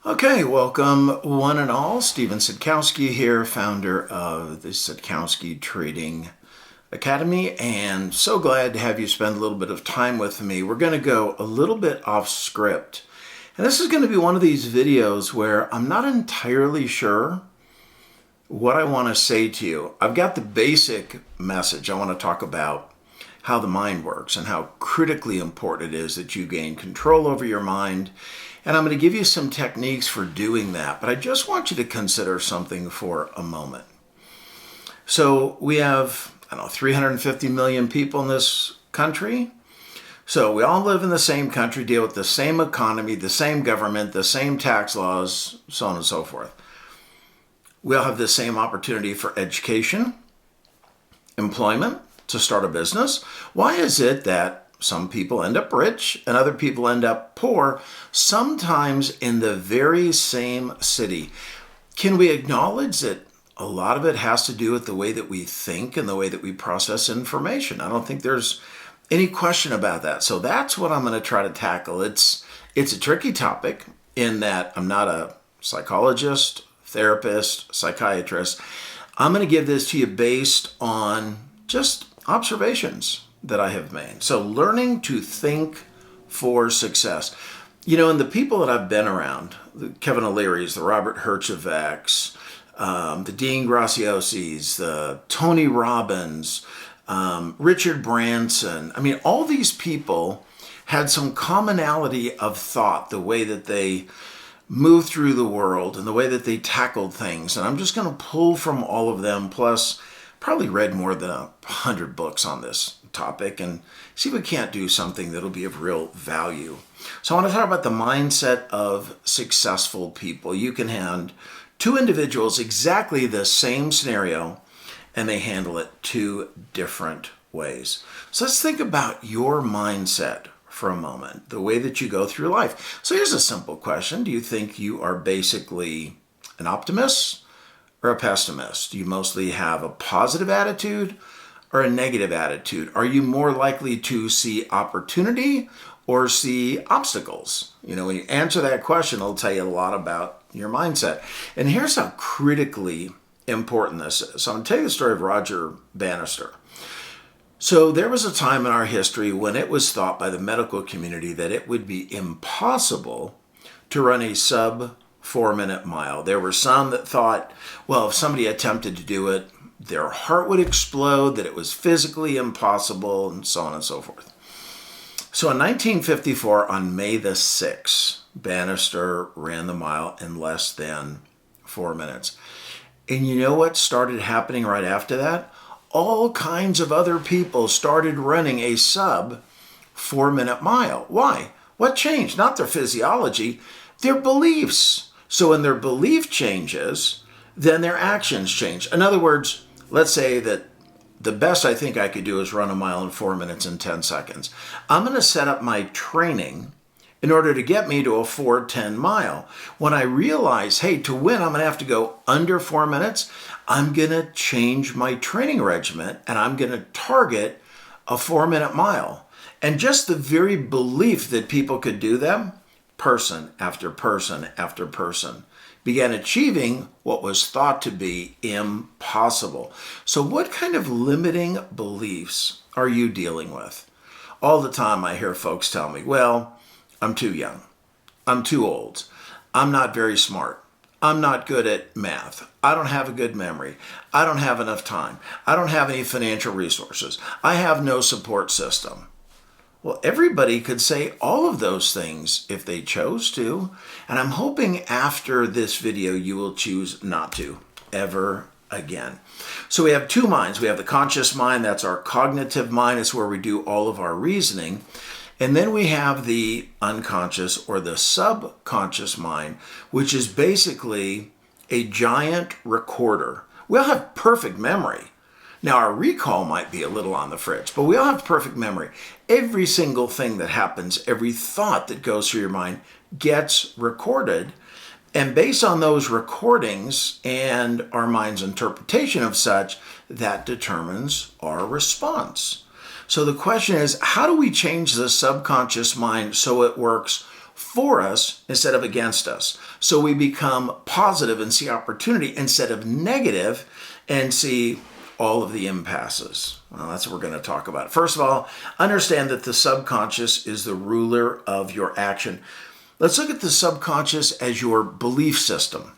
Okay, welcome one and all. Stephen Sitkowski here, founder of the Sitkowski Trading Academy, and so glad to have you spend a little bit of time with me. We're going to go a little bit off script, and this is going to be one of these videos where I'm not entirely sure what I want to say to you. I've got the basic message. I want to talk about how the mind works and how critically important it is that you gain control over your mind. And I'm going to give you some techniques for doing that, but I just want you to consider something for a moment. So we have, 350 million people in this country. So we all live in the same country, deal with the same economy, the same government, the same tax laws, so on and so forth. We all have the same opportunity for education, employment, to start a business. Why is it that some people end up rich and other people end up poor, sometimes in the very same city? Can we acknowledge that a lot of it has to do with the way that we think and the way that we process information? I don't think there's any question about that. So that's what I'm going to try to tackle. It's a tricky topic in that I'm not a psychologist, therapist, psychiatrist. I'm going to give this to you based on just observations that I have made. So learning to think for success. And the people that I've been around, the Kevin O'Leary's, the Robert Herjavec's, the Dean Graciosis, the Tony Robbins, Richard Branson. All these people had some commonality of thought, the way that they moved through the world and the way that they tackled things. And I'm just going to pull from all of them, plus probably read more than 100 books on this topic, and see if we can't do something that'll be of real value. So I want to talk about the mindset of successful people. You can hand two individuals exactly the same scenario, and they handle it two different ways. So let's think about your mindset for a moment, the way that you go through life. So here's a simple question. Do you think you are basically an optimist or a pessimist? Do you mostly have a positive attitude or a negative attitude? Are you more likely to see opportunity or see obstacles? When you answer that question, it'll tell you a lot about your mindset. And here's how critically important this is. So I'm going to tell you the story of Roger Bannister. So there was a time in our history when it was thought by the medical community that it would be impossible to run a sub 4-minute mile. There were some that thought, well, if somebody attempted to do it, their heart would explode, that it was physically impossible, and so on and so forth. So in 1954, on May the 6th, Bannister ran the mile in less than 4 minutes. And you know what started happening right after that? All kinds of other people started running a sub 4-minute mile. Why? What changed? Not their physiology, their beliefs. So when their belief changes, then their actions change. In other words, let's say that the best I think I could do is run a mile in 4 minutes and 10 seconds. I'm going to set up my training in order to get me to a 4:10 mile. When I realize, hey, to win, I'm going to have to go under 4 minutes, I'm going to change my training regimen and I'm going to target a 4-minute mile. And just the very belief that people could do them, person after person after person, began achieving what was thought to be impossible. So what kind of limiting beliefs are you dealing with? All the time I hear folks tell me, well, I'm too young. I'm too old. I'm not very smart. I'm not good at math. I don't have a good memory. I don't have enough time. I don't have any financial resources. I have no support system. Well, everybody could say all of those things if they chose to. And I'm hoping after this video, you will choose not to ever again. So we have two minds. We have the conscious mind. That's our cognitive mind. It's where we do all of our reasoning. And then we have the unconscious or the subconscious mind, which is basically a giant recorder. We all have perfect memory. Now, our recall might be a little on the fritz, but we all have perfect memory. Every single thing that happens, every thought that goes through your mind gets recorded. And based on those recordings and our mind's interpretation of such, that determines our response. So the question is, how do we change the subconscious mind so it works for us instead of against us. So we become positive and see opportunity instead of negative and see all of the impasses. Well, that's what we're going to talk about. First of all, understand that the subconscious is the ruler of your action. Let's look at the subconscious as your belief system.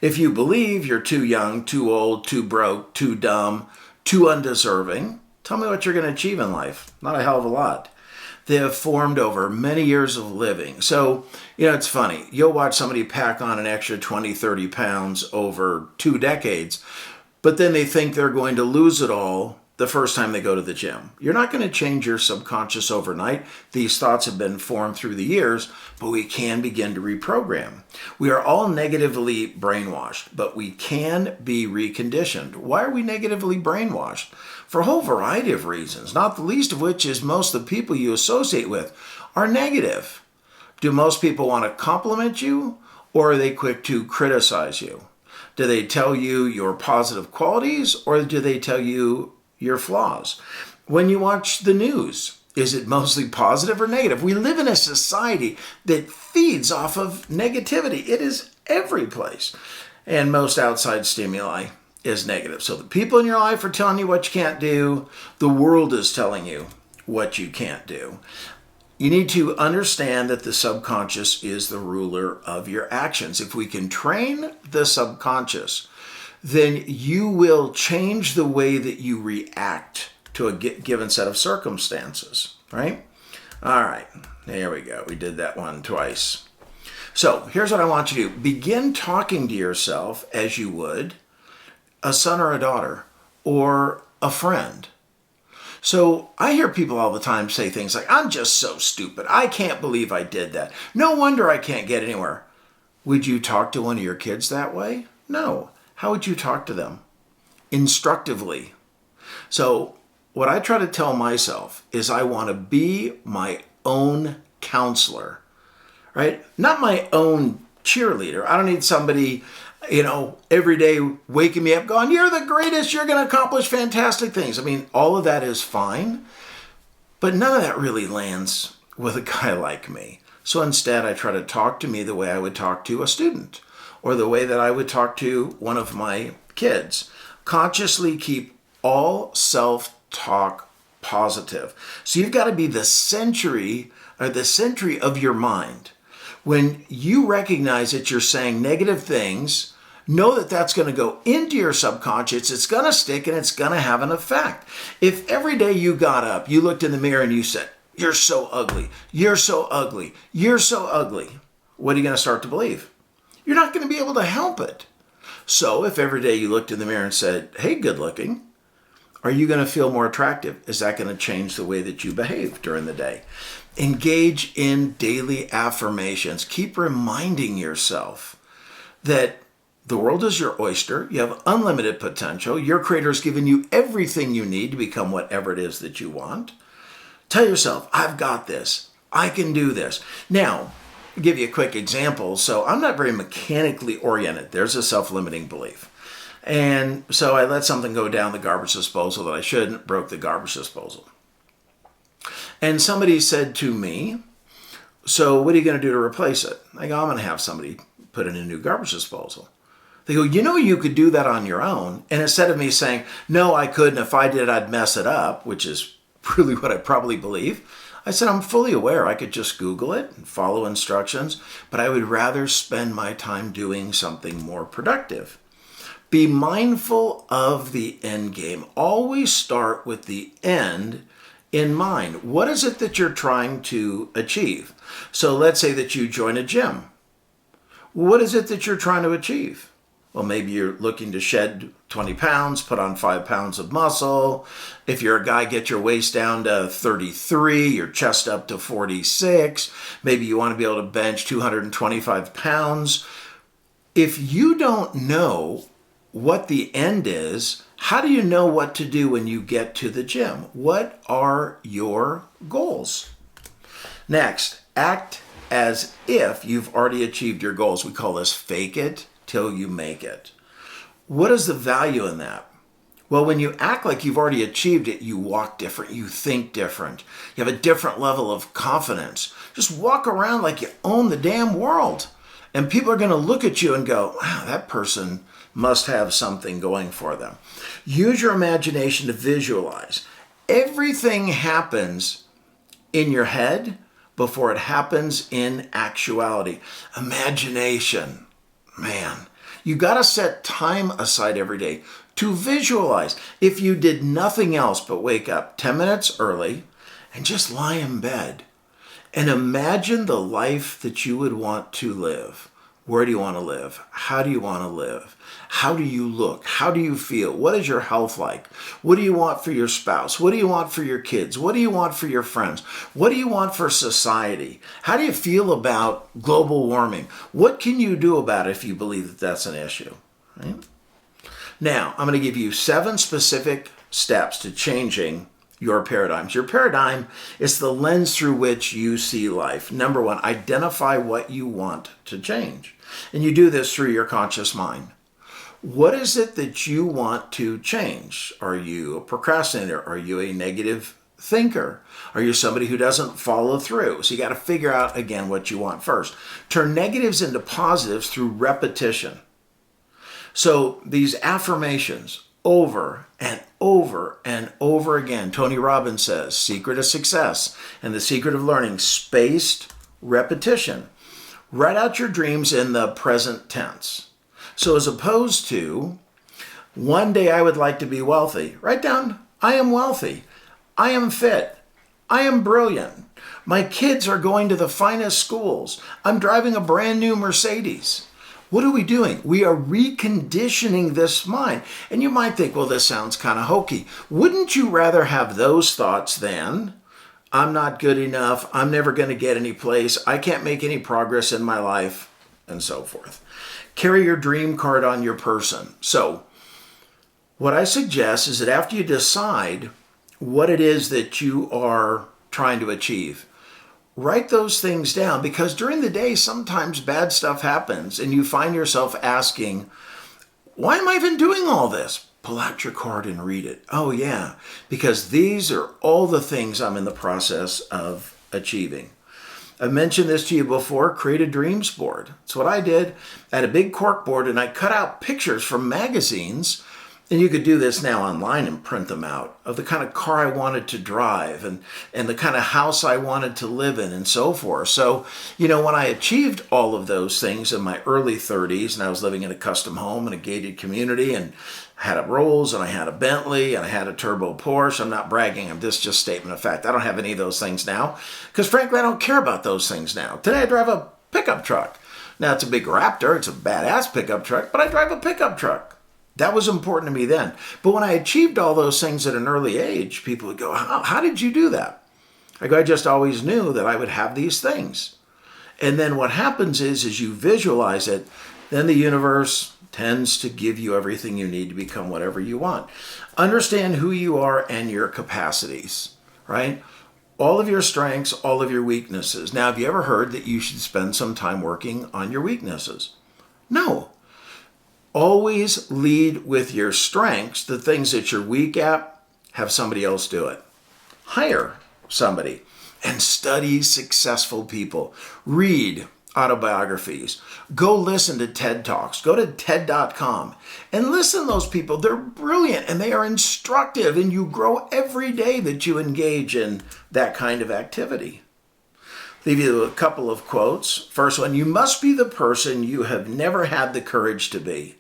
If you believe you're too young, too old, too broke, too dumb, too undeserving, tell me what you're going to achieve in life. Not a hell of a lot. They have formed over many years of living. So, it's funny. You'll watch somebody pack on an extra 20, 30 pounds over 2 decades, but then they think they're going to lose it all the first time they go to the gym. You're not going to change your subconscious overnight. These thoughts have been formed through the years, but we can begin to reprogram. We are all negatively brainwashed, but we can be reconditioned. Why are we negatively brainwashed? For a whole variety of reasons, not the least of which is most of the people you associate with are negative. Do most people want to compliment you, or are they quick to criticize you? Do they tell you your positive qualities, or do they tell you your flaws? When you watch the news, is it mostly positive or negative? We live in a society that feeds off of negativity. It is every place. And most outside stimuli is negative. So the people in your life are telling you what you can't do. The world is telling you what you can't do. You need to understand that the subconscious is the ruler of your actions. If we can train the subconscious, then you will change the way that you react to a given set of circumstances, right? All right, there we go. We did that one twice. So here's what I want you to do. Begin talking to yourself as you would a son or a daughter or a friend. So I hear people all the time say things like, I'm just so stupid. I can't believe I did that. No wonder I can't get anywhere. Would you talk to one of your kids that way? No. How would you talk to them? Instructively. So what I try to tell myself is I want to be my own counselor, right? Not my own cheerleader. I don't need somebody, every day waking me up going, you're the greatest, you're going to accomplish fantastic things. I mean, all of that is fine, but none of that really lands with a guy like me. So instead, I try to talk to me the way I would talk to a student or the way that I would talk to one of my kids. Consciously keep all self-talk positive. So you've got to be the sentry of your mind. When you recognize that you're saying negative things, know that that's going to go into your subconscious. It's going to stick and it's going to have an effect. If every day you got up, you looked in the mirror and you said, you're so ugly, you're so ugly, you're so ugly, what are you going to start to believe? You're not going to be able to help it. So if every day you looked in the mirror and said, hey, good looking, are you going to feel more attractive? Is that going to change the way that you behave during the day? Engage in daily affirmations. Keep reminding yourself that the world is your oyster. You have unlimited potential. Your creator has given you everything you need to become whatever it is that you want. Tell yourself, I've got this. I can do this. Now, I'll give you a quick example. So I'm not very mechanically oriented. There's a self-limiting belief. And so I let something go down the garbage disposal that I shouldn't, broke the garbage disposal. And somebody said to me, so what are you going to do to replace it? I go, I'm going to have somebody put in a new garbage disposal. They go, you could do that on your own. And instead of me saying, no, I couldn't. If I did, I'd mess it up, which is really what I probably believe. I said, I'm fully aware I could just Google it and follow instructions, but I would rather spend my time doing something more productive. Be mindful of the end game. Always start with the end in mind. What is it that you're trying to achieve? So let's say that you join a gym. What is it that you're trying to achieve? Well, maybe you're looking to shed 20 pounds, put on 5 pounds of muscle. If you're a guy, get your waist down to 33, your chest up to 46. Maybe you want to be able to bench 225 pounds. If you don't know what the end is, how do you know what to do when you get to the gym? What are your goals? Next, act as if you've already achieved your goals. We call this fake it till you make it. What is the value in that? Well, when you act like you've already achieved it, you walk different, you think different, you have a different level of confidence. Just walk around like you own the damn world. And people are going to look at you and go, wow, that person must have something going for them. Use your imagination to visualize. Everything happens in your head before it happens in actuality. Imagination, man. You got to set time aside every day to visualize. If you did nothing else but wake up 10 minutes early and just lie in bed and imagine the life that you would want to live. Where do you want to live? How do you want to live? How do you look? How do you feel? What is your health like? What do you want for your spouse? What do you want for your kids? What do you want for your friends? What do you want for society? How do you feel about global warming? What can you do about it if you believe that that's an issue? Right? Now, I'm going to give you 7 specific steps to changing your paradigms. Your paradigm is the lens through which you see life. Number 1, identify what you want to change. And you do this through your conscious mind. What is it that you want to change? Are you a procrastinator? Are you a negative thinker? Are you somebody who doesn't follow through? So you got to figure out, again, what you want first. Turn negatives into positives through repetition. So these affirmations over and over and over again. Tony Robbins says, secret of success and the secret of learning, spaced repetition. Write out your dreams in the present tense. So as opposed to, one day I would like to be wealthy, write down, I am wealthy, I am fit, I am brilliant, my kids are going to the finest schools, I'm driving a brand new Mercedes. What are we doing? We are reconditioning this mind. And you might think, well, this sounds kind of hokey. Wouldn't you rather have those thoughts than, I'm not good enough, I'm never going to get any place, I can't make any progress in my life, and so forth. Carry your dream card on your person. So what I suggest is that after you decide what it is that you are trying to achieve, write those things down, because during the day, sometimes bad stuff happens and you find yourself asking, why am I even doing all this? Pull out your card and read it. Oh yeah, because these are all the things I'm in the process of achieving. I've mentioned this to you before, create a dreams board. It's what I did. I had a big cork board and I cut out pictures from magazines. And you could do this now online and print them out, of the kind of car I wanted to drive and the kind of house I wanted to live in and so forth. So, when I achieved all of those things in my early 30s and I was living in a custom home in a gated community and I had a Rolls and I had a Bentley and I had a turbo Porsche. I'm not bragging. I'm just statement of fact. I don't have any of those things now because frankly, I don't care about those things now. Today I drive a pickup truck. Now it's a big Raptor. It's a badass pickup truck, but I drive a pickup truck. That was important to me then. But when I achieved all those things at an early age, people would go, how did you do that? I go, I just always knew that I would have these things. And then what happens is you visualize it, then the universe tends to give you everything you need to become whatever you want. Understand who you are and your capacities, right? All of your strengths, all of your weaknesses. Now, have you ever heard that you should spend some time working on your weaknesses? No. Always lead with your strengths. The things that you're weak at, have somebody else do it. Hire somebody and study successful people. Read autobiographies. Go listen to TED Talks. Go to TED.com and listen to those people. They're brilliant and they are instructive, and you grow every day that you engage in that kind of activity. Leave you a couple of quotes. First one, you must be the person you have never had the courage to be.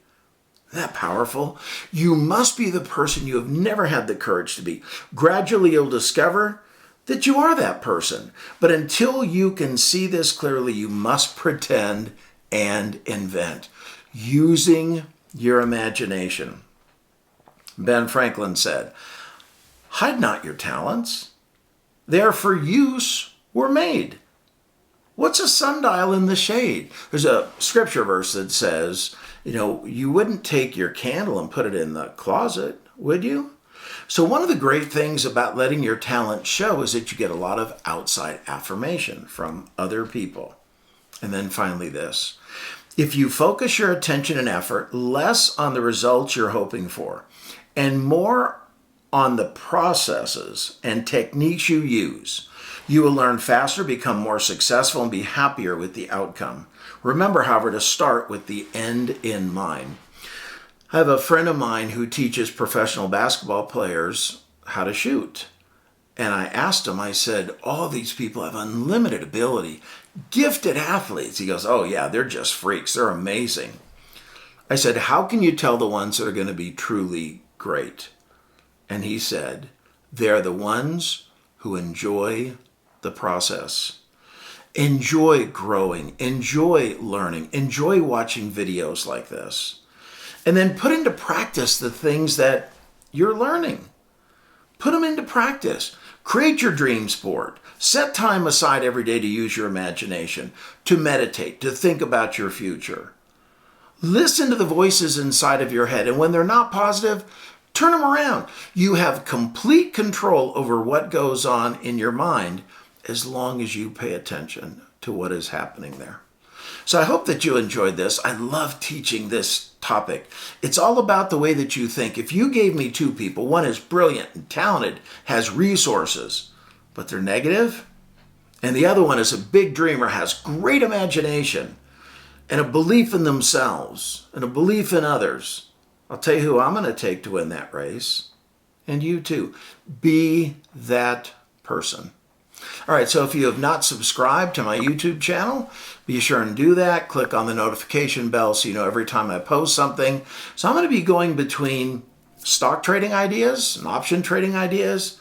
Isn't that powerful? You must be the person you have never had the courage to be. Gradually, you'll discover that you are that person. But until you can see this clearly, you must pretend and invent using your imagination. Ben Franklin said, hide not your talents. They are for use were made. What's a sundial in the shade? There's a scripture verse that says, you wouldn't take your candle and put it in the closet, would you? So one of the great things about letting your talent show is that you get a lot of outside affirmation from other people. And then finally this, if you focus your attention and effort less on the results you're hoping for and more on the processes and techniques you use. You will learn faster, become more successful, and be happier with the outcome. Remember, however, to start with the end in mind. I have a friend of mine who teaches professional basketball players how to shoot. And I asked him, I said, all these people have unlimited ability, gifted athletes. He goes, oh yeah, they're just freaks. They're amazing. I said, how can you tell the ones that are going to be truly great? And he said, they're the ones who enjoy the process. Enjoy growing, enjoy learning, enjoy watching videos like this. And then put into practice the things that you're learning. Put them into practice. Create your dream sport. Set time aside every day to use your imagination, to meditate, to think about your future. Listen to the voices inside of your head, and when they're not positive, turn them around. You have complete control over what goes on in your mind as long as you pay attention to what is happening there. So I hope that you enjoyed this. I love teaching this topic. It's all about the way that you think. If you gave me two people, one is brilliant and talented, has resources, but they're negative, and the other one is a big dreamer, has great imagination, and a belief in themselves, and a belief in others, I'll tell you who I'm going to take to win that race. And you too. Be that person. All right, so if you have not subscribed to my YouTube channel, be sure and do that. Click on the notification bell so you know every time I post something. So I'm going to be going between stock trading ideas and option trading ideas,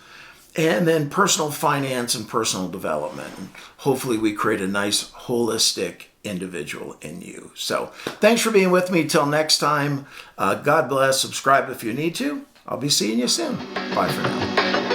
and then personal finance and personal development. And hopefully we create a nice holistic individual in you. So thanks for being with me. Till next time, God bless. Subscribe if you need to. I'll be seeing you soon. Bye for now.